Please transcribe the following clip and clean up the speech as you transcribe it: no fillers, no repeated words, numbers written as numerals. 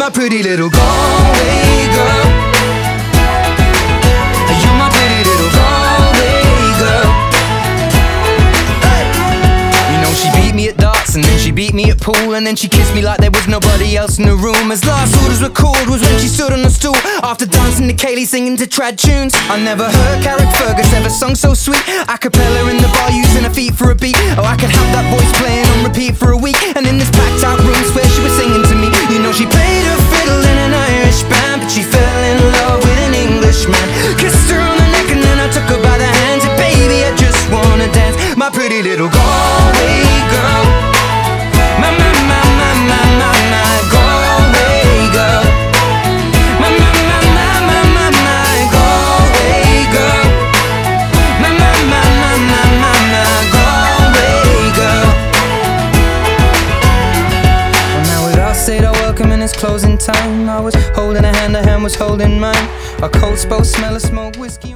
my pretty little Galway girl. You're my pretty little Galway girl. Hey. You know she beat me at darts, and then she beat me at pool, and then she kissed me like there was nobody else in the room. As last orders were called was when she stood on the stool, after dancing to Kaylee singing to trad tunes. I never heard Carrick Fergus ever sung so sweet, a cappella in the bar using her feet for a beat. Oh, I could have that voice playing on repeat for a week. And in this packed out room where she was singing to me, you know she played her fiddle in an Irish band, but she fell in love with an Englishman. Kissed her on the neck and then I took her by the hands, and baby I just wanna dance. My pretty little Galway girl. My Galway girl. My Galway girl. My Galway girl. Well, now we'd all said our welcome and it's closing time. I was holding a hand was holding mine. Our coats both smell of smoke, whiskey.